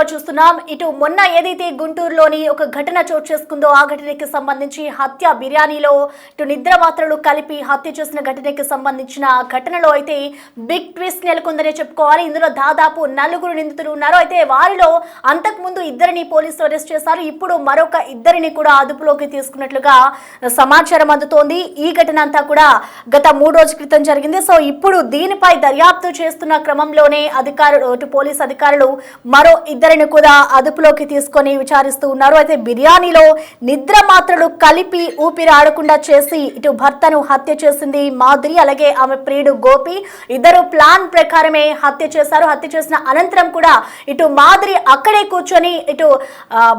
లో చూస్తున్నాం. ఇటు మొన్న ఏదైతే గుంటూరులోని ఒక ఘటన చోటు చేసుకుందో ఆ ఘటనకి సంబంధించి హత్య బిర్యానీలో ఇటు నిద్ర మాత్రలు కలిపి హత్య చేసిన ఘటనకి సంబంధించిన ఘటనలో అయితే బిగ్ ట్విస్ట్ నెలకొందనే చెప్పుకోవాలి. ఇందులో దాదాపు 4 నిందితులు ఉన్నారు. అయితే వారిలో అంతకుముందు 2 పోలీసులు అరెస్ట్ చేశారు. ఇప్పుడు మరొక 2 కూడా అదుపులోకి తీసుకున్నట్లుగా సమాచారం అందుతోంది. ఈ ఘటన అంతా కూడా గత 3 రోజుల క్రితం జరిగింది. సో ఇప్పుడు దీనిపై దర్యాప్తు చేస్తున్న క్రమంలోనే పోలీస్ అధికారులు మరో 2 కూడా అదుపులోకి తీసుకొని విచారిస్తూ ఉన్నారు. అయితే బిర్యానీలో నిద్ర మాత్రలు కలిపి ఊపిరి ఆడకుండా చేసి ఇటు భర్తను హత్య చేసింది మాధురి, అలాగే ఆమె ప్రియుడు గోపి. ఇద్దరు ప్లాన్ ప్రకారమే హత్య చేశారు. హత్య చేసిన అనంతరం కూడా ఇటు మాధురి అక్కడే కూర్చొని ఇటు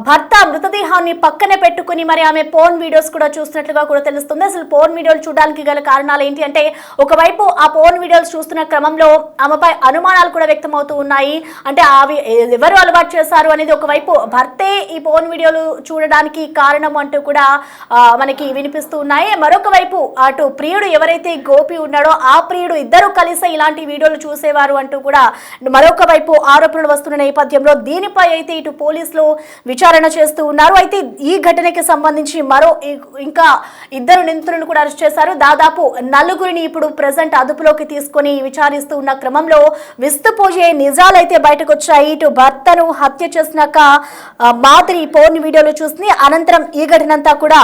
భర్త మృతదేహాన్ని పక్కనే పెట్టుకుని మరి ఆమె ఫోన్ వీడియోస్ కూడా చూస్తున్నట్లుగా కూడా తెలుస్తుంది. అసలు ఫోన్ వీడియోలు చూడడానికి గల కారణాలు ఏంటి అంటే, ఒకవైపు ఆ ఫోన్ వీడియోలు చూస్తున్న క్రమంలో ఆమెపై అనుమానాలు కూడా వ్యక్తమవుతూ ఉన్నాయి. అంటే అవి ఎవరు అలవాటు చేశారు అనేది ఒకవైపు భర్తే ఈ ఫోన్ వీడియోలు చూడడానికి కారణం అంటూ కూడా మనకి వినిపిస్తూ ఉన్నాయి. మరొక వైపు అటు ప్రియుడు ఎవరైతే గోపి ఉన్నాడో ఆ ప్రియుడు ఇద్దరు కలిసి ఇలాంటి వీడియోలు చూసేవారు అంటూ కూడా మరొక వైపు ఆరోపణలు వస్తున్న నేపథ్యంలో దీనిపై అయితే ఇటు పోలీసులు విచారణ చేస్తూ ఉన్నారు. అయితే ఈ ఘటనకి సంబంధించి ఇంకా 2 నిందితులను కూడా అరెస్ట్ చేశారు. దాదాపు 4 ఇప్పుడు ప్రెజెంట్ అదుపులోకి తీసుకొని విచారిస్తూ ఉన్న క్రమంలో విస్తుపోయే నిజాలైతే బయటకు వచ్చాయి. ఇటు భర్తను హత్య చేసినాక మాధురి ఫోన్ వీడియోలు చూసి అనంతరం ఈ ఘటన అంతా కూడా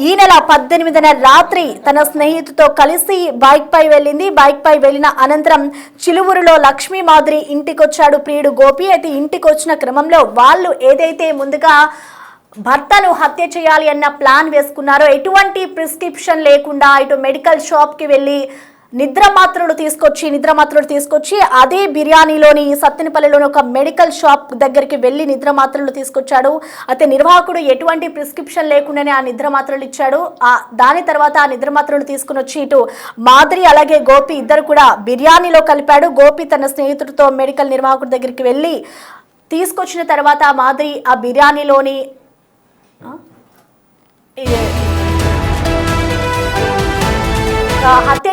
ఈ నెల 18న రాత్రి తన స్నేహితుతో కలిసి బైక్ పై వెళ్ళింది. బైక్ పై వెళ్ళిన అనంతరం చిలువురులో లక్ష్మీ మాధురి ఇంటికి వచ్చాడు ప్రియుడు గోపి. అయితే ఇంటికి వచ్చిన క్రమంలో వాళ్ళు ఏదైతే ముందుగా భర్తను హత్య చేయాలి అన్న ప్లాన్ వేసుకున్నారో, ఎటువంటి ప్రిస్క్రిప్షన్ లేకుండా ఇటు మెడికల్ షాప్ కి వెళ్ళి నిద్ర మాత్రలు తీసుకొచ్చి అదే బిర్యానీలోని సత్తెనపల్లిలోని ఒక మెడికల్ షాప్ దగ్గరికి వెళ్ళి నిద్ర మాత్రలు తీసుకొచ్చాడు. అయితే నిర్వాహకుడు ఎటువంటి ప్రిస్క్రిప్షన్ లేకుండానే ఆ నిద్ర మాత్రలు ఇచ్చాడు. దాని తర్వాత ఆ నిద్ర మాత్రలు తీసుకుని వచ్చి ఇటు మాధురి అలాగే గోపి ఇద్దరు కూడా బిర్యానీలో కలిపాడు. గోపి తన స్నేహితుడితో మెడికల్ నిర్వాహకుడి దగ్గరికి వెళ్ళి తీసుకొచ్చిన తర్వాత మాధురి ఆ బిర్యానీలోని హత్య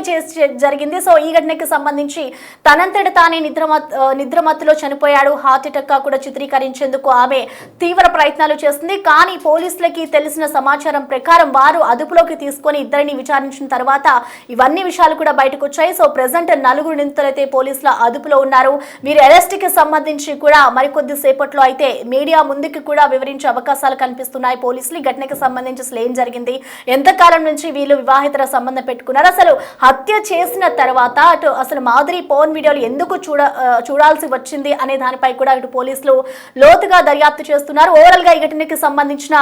జరిగింది. సో ఈ ఘటనకి సంబంధించి తనంతట తానే నిద్రమత్తులో చనిపోయాడు, హార్ట్ అటాక్ కూడా చిత్రీకరించేందుకు ఆమె తీవ్ర ప్రయత్నాలు చేస్తుంది. కానీ పోలీసులకి తెలిసిన సమాచారం ప్రకారం వారు అదుపులోకి తీసుకొని 2 విచారించిన తర్వాత ఇవన్నీ విషయాలు కూడా బయటకు వచ్చాయి. సో ప్రెసెంట్ 4 నిందితులైతే పోలీసుల అదుపులో ఉన్నారు. వీరి అరెస్ట్ కి సంబంధించి కూడా మరికొద్ది సేపట్లో అయితే మీడియా ముందుకు కూడా వివరించే అవకాశాలు కనిపిస్తున్నాయి. పోలీసులు ఈ ఘటనకి సంబంధించి అసలు ఏం జరిగింది, ఎంతకాలం నుంచి వీళ్ళు వివాహితర సంబంధం పెట్టుకున్నారు, అసలు హత్య చేసిన తర్వాత అసలు మాధురి ఫోన్ వీడియోలు ఎందుకు చూడాల్సి వచ్చింది అనే దానిపై కూడా ఇటు పోలీసులు లోతుగా దర్యాప్తు చేస్తున్నారు. ఓవరాల్ గా ఈ ఘటనకి సంబంధించిన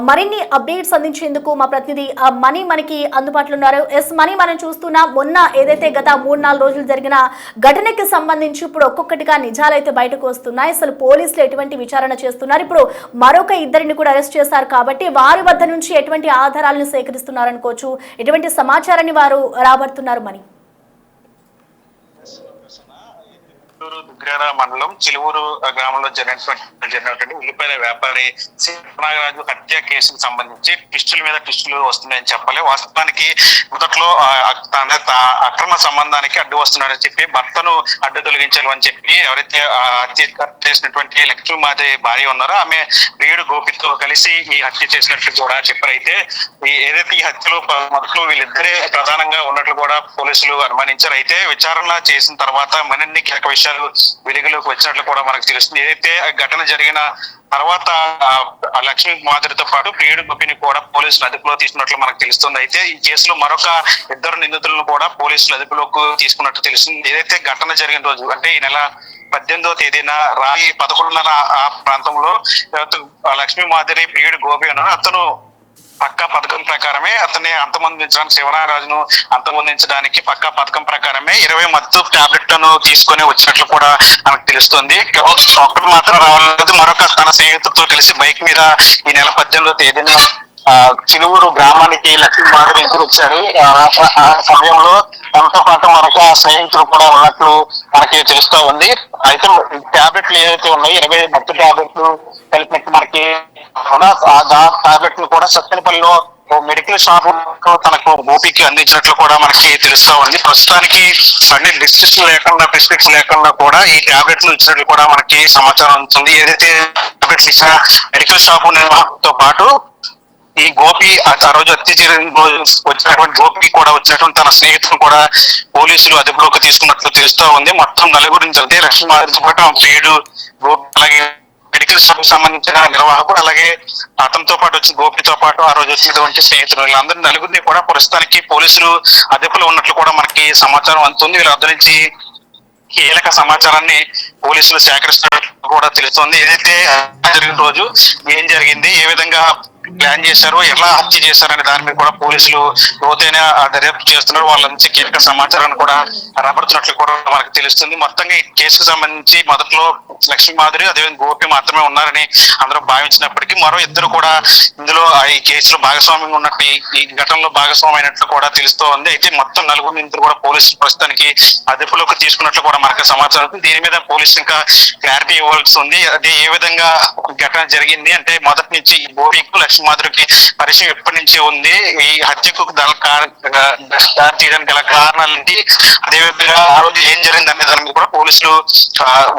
మరిన్ని అప్డేట్స్ అందించేందుకు మా ప్రతినిధి మణి మనకి అందుబాటులో ఉన్నారు. మణి, మనం చూస్తున్నాం మొన్న ఏదైతే గత 3-4 రోజులు జరిగిన ఘటనకి సంబంధించి ఇప్పుడు ఒక్కొక్కటిగా నిజాలైతే బయటకు వస్తున్నాయి. అసలు పోలీసులు ఎటువంటి విచారణ చేస్తున్నారు, ఇప్పుడు మరొక 2 కూడా అరెస్ట్ చేశారు కాబట్టి వారి వద్ద నుంచి ఎటువంటి ఆధారాలను సేకరిస్తున్నారు అనుకోవచ్చు, ఎటువంటి సమాచారాన్ని వారు రాబడుతున్నారు మని? దుగ్గేర మండలం చిలువూరు గ్రామంలో జరిగినటువంటి ఉల్లిపాయల వ్యాపారి నాగరాజు హత్య కేసుకు సంబంధించి ట్విస్టుల మీద ట్విస్టులు వస్తున్నాయని చెప్పాలి. వాస్తవానికి మొదట్లో అక్రమ సంబంధానికి అడ్డు వస్తున్నాడని చెప్పి భర్తను అడ్డు తొలగించాలని చెప్పి ఎవరైతే హత్య చేసినటువంటి లక్ష్మీ మాధవి భార్య ఉన్నారో ఆమె ప్రియుడు గోపితో కలిసి ఈ హత్య చేసినట్లు కూడా చెప్పారు. అయితే ఏదైతే ఈ హత్యలో మొదట్లో వీళ్ళిద్దరే ప్రధానంగా ఉన్నట్లు కూడా పోలీసులు అనుమానించారు. అయితే విచారణ చేసిన తర్వాత మరిన్ని కీలక విషయాలు వెలుగులోకి వచ్చినట్లు కూడా మనకు తెలుస్తుంది. ఏదైతే ఘటన జరిగిన తర్వాత లక్ష్మీ మాధురితో పాటు ప్రియుడు గోపిని కూడా పోలీసులు అదుపులో తీసుకున్నట్లు మనకు తెలుస్తుంది. అయితే ఈ కేసులో మరొక 2 నిందితులను కూడా పోలీసులు అదుపులోకి తీసుకున్నట్టు తెలుస్తుంది. ఏదైతే ఘటన జరిగిన రోజు అంటే ఈ నెల 18వ తేదీన రాత్రి 11:30 ఆ ప్రాంతంలో లక్ష్మీ మాధురి ప్రియుడు గోపి ఉన్నారు. అతను పక్కా పథకం ప్రకారమే అతన్ని అంతమొందించడానికి శివనాగరాజును అంతమొందించడానికి పక్కా పథకం ప్రకారమే 20 మత్తు టాబ్లెట్లను తీసుకొని వచ్చినట్లు కూడా మనకు తెలుస్తుంది. ఒక్కటి మాత్రం రావాలన్నది మరొక తన స్నేహితులతో కలిసి బైక్ మీద ఈ నెల 18వ తేదీన చిలువూరు గ్రామానికి లక్ష్మీ మాధురి ఇంటికి వచ్చారు. ఆ సమయంలో తనతో పాటు మరొక స్నేహితులు కూడా ఉన్నట్లు మనకి తెలుస్తూ ఉంది. అయితే టాబ్లెట్లు ఏదైతే ఉన్నాయో 20 మత్తు టాబ్లెట్లు కలిపినట్టు మనకి టాబ్లెట్ ను కూడా సత్తెనపల్లిలో మెడికల్ షాప్ తనకు గోపికి అందించినట్లు కూడా మనకి తెలుస్తా ఉంది. ప్రస్తుతానికి అన్ని ప్రిస్క్రిప్షన్ లేకుండా కూడా ఈ టాబ్లెట్లు ఇచ్చినట్లు కూడా మనకి సమాచారం అందుతుంది. ఏదైతే టాబ్లెట్లు ఇచ్చిన మెడికల్ షాప్ నిర్వాహకులతో పాటు ఈ గోపి ఆ రోజు హత్య జరిగిన రోజు వచ్చినటువంటి గోపి కూడా వచ్చినటువంటి తన స్నేహితులు కూడా పోలీసులు అదుపులోకి తీసుకున్నట్లు తెలుస్తా ఉంది. మొత్తం నలుగురిని జరిగితే లక్ష్మీమాధురితో పాటు పేడు గోపి అలాగే మెడికల్ షాప్ సంబంధించిన నిర్వాహకుడు అలాగే అతనితో పాటు వచ్చి గోపితో పాటు ఆ రోజు వచ్చినటువంటి స్నేహితులు వీళ్ళందరూ నలుగురిని కూడా ప్రస్తుతానికి పోలీసులు అదుపులో ఉన్నట్లు కూడా మనకి సమాచారం అందుతుంది. వీళ్ళ వద్ద నుంచి కీలక సమాచారాన్ని పోలీసులు సేకరిస్తున్నట్లు కూడా తెలుస్తోంది. ఏదైతే జరిగిన రోజు ఏం జరిగింది, ఏ విధంగా ప్లాన్ చేశారు, ఎలా హత్య చేశారనే దాని మీద కూడా పోలీసులు లోతైన దర్యాప్తు చేస్తున్నారు. వాళ్ళ నుంచి కీలక సమాచారాన్ని కూడా రాబడుతున్నట్లు కూడా మనకు తెలుస్తుంది. మొత్తంగా ఈ కేసుకు సంబంధించి మొదట్లో లక్ష్మీమాధురి అదేవిధంగా గోపి మాత్రమే ఉన్నారని అందరూ భావించినప్పటికీ మరో ఇద్దరు కూడా ఇందులో ఈ కేసులో భాగస్వామ్యంగా ఉన్నట్టు ఈ ఘటనలో భాగస్వామి అయినట్లు కూడా తెలుస్తూ ఉంది. అయితే మొత్తం నలుగురు నిందితులు కూడా పోలీసులు ప్రస్తుతానికి అదుపులోకి తీసుకున్నట్లు కూడా మనకు సమాచారం. దీని మీద పోలీసులు ఇంకా క్లారిటీ ఇవ్వాల్సి ఉంది. అదే ఏ విధంగా ఘటన జరిగింది అంటే మొదటి నుంచి ఈ గోపికు లక్ష్మీమాధురికి పరిచయం ఎప్పటి నుంచి ఉంది, ఈ హత్యకు దారి తీయడానికి గల కారణాలేంటి, అదేవిధంగా ఆ రోజు ఏం జరిగింది అనే దాని మీద కూడా పోలీసులు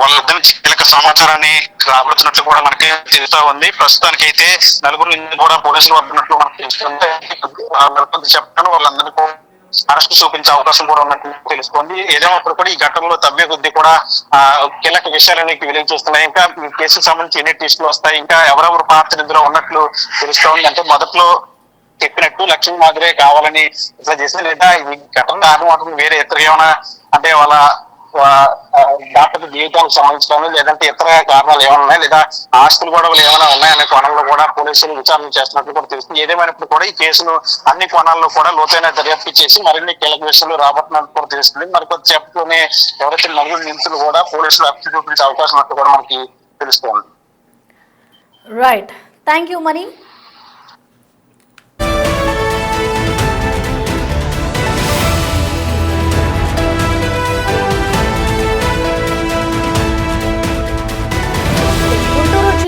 వాళ్ళ వద్ద నుంచి కీలక సమాచారాన్ని రాబడుతున్నట్లు కూడా మనకి తెలుస్తా ఉంది. ప్రస్తుతానికి అయితే నలుగురు కూడా పోలీసులు వస్తున్నట్లు మనకు తెలుస్తుంది. చెప్తాను వాళ్ళందరికీ అరెస్ట్ చూపించే అవకాశం కూడా ఉన్నట్టు తెలుస్తోంది. ఏదేమప్పుడు కూడా ఈ ఘటనలో తవ్వే కొద్ది కూడా కీలక విషయాలన్నీ వెలుగు చూస్తున్నాయి. ఇంకా ఈ కేసుకు సంబంధించి ఎన్ని టెస్టులు వస్తాయి, ఇంకా ఎవరెవరు పాత్ర ఇందులో ఉన్నట్లు తెలుస్తోంది. అంటే మొదట్లో చెప్పినట్టు లక్ష్మీమాధురే కావాలని ఇట్లా చేసిన లేదా ఈ ఘటన కారణం వేరే ఇతర ఏమైనా అంటే వాళ్ళ డాక్టర్ జీవితానికి సంబంధించిన లేదంటే ఇతర కారణాలు ఏమైనా ఉన్నాయి లేదా ఆస్తులు గొడవలు ఏమైనా ఉన్నాయనే కోణంలో కూడా పోలీసులు విచారణ చేస్తున్నట్లు కూడా తెలుస్తుంది. ఏదేమైనప్పుడు కూడా ఈ కేసును అన్ని కోణాల్లో కూడా లోతైన దర్యాప్తు చేసి మరిన్ని కీలక విషయాలు రాబట్టినట్టు కూడా తెలుస్తుంది. మరికొద్ది సేపట్లోనే ఎవరైతే నలుగురు నిందితులు కూడా పోలీసులు అరెస్ట్ చూపించే అవకాశం ఉన్నట్టు కూడా మనకి తెలుస్తుంది. రైట్, థ్యాంక్ యూ మణి.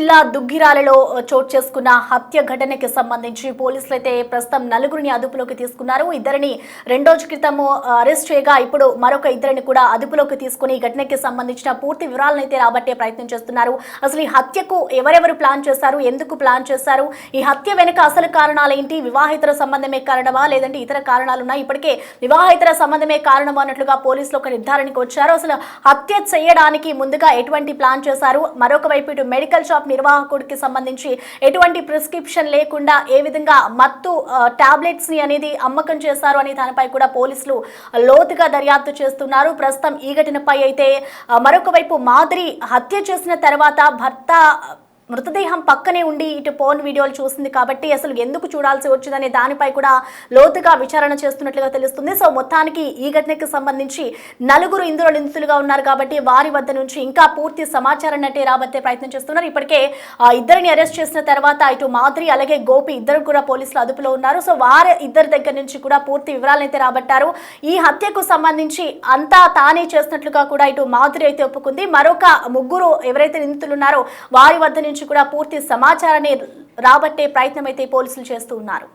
జిల్లా దుగ్గిరాలలో చోటు చేసుకున్న హత్య ఘటనకి సంబంధించి పోలీసులు అయితే ప్రస్తుతం నలుగురిని అదుపులోకి తీసుకున్నారు. ఇద్దరిని 2 రోజుల క్రితం అరెస్ట్ చేయగా ఇప్పుడు మరొక ఇద్దరిని కూడా అదుపులోకి తీసుకుని ఈ ఘటనకి సంబంధించిన పూర్తి వివరాలను అయితే రాబట్టే ప్రయత్నం చేస్తున్నారు. అసలు ఈ హత్యకు ఎవరెవరు ప్లాన్ చేశారు, ఎందుకు ప్లాన్ చేశారు, ఈ హత్య వెనుక అసలు కారణాలు ఏంటి, వివాహితర సంబంధమే కారణమా లేదంటే ఇతర కారణాలు ఉన్నాయి, ఇప్పటికే వివాహితర సంబంధమే కారణం అన్నట్లుగా పోలీసులు ఒక నిర్ధారణకు వచ్చారు. అసలు హత్య చేయడానికి ముందుగా ఎటువంటి ప్లాన్ చేశారు, మరొక వైపు ఇటు మెడికల్ షాప్ నిర్వాహకుడికి సంబంధించి ఎటువంటి ప్రిస్క్రిప్షన్ లేకుండా ఏ విధంగా మత్తు టాబ్లెట్స్ ని అనేది అమ్మకం చేశారు అనే దానిపై కూడా పోలీసులు లోతుగా దర్యాప్తు చేస్తున్నారు. ప్రస్తుతం ఈ ఘటనపై అయితే మరొక వైపు మాధురి హత్య చేసిన తర్వాత భర్త మృతదేహం పక్కనే ఉండి ఇటు ఫోన్ వీడియోలు చూస్తుంది కాబట్టి అసలు ఎందుకు చూడాల్సి వచ్చిందనే దానిపై కూడా లోతుగా విచారణ చేస్తున్నట్లుగా తెలుస్తుంది. సో మొత్తానికి ఈ ఘటనకు సంబంధించి నలుగురు ఇందులో నిందితులుగా ఉన్నారు కాబట్టి వారి వద్ద నుంచి ఇంకా పూర్తి సమాచారాన్ని అంటే రాబట్టే ప్రయత్నం చేస్తున్నారు. ఇప్పటికే ఇద్దరిని అరెస్ట్ చేసిన తర్వాత ఇటు మాధురి అలాగే గోపి ఇద్దరు కూడా పోలీసులు అదుపులో ఉన్నారు. సో వారి ఇద్దరి దగ్గర నుంచి కూడా పూర్తి వివరాలను అయితే రాబట్టారు. ఈ హత్యకు సంబంధించి అంతా తానే చేస్తున్నట్లుగా కూడా ఇటు మాధురి అయితే ఒప్పుకుంది. మరొక ముగ్గురు ఎవరైతే నిందితులు ఉన్నారో వారి వద్ద నుంచి కూడా పూర్తి సమాచారాన్ని రాబట్టే ప్రయత్నం అయితే పోలీసులు చేస్తూ ఉన్నారు.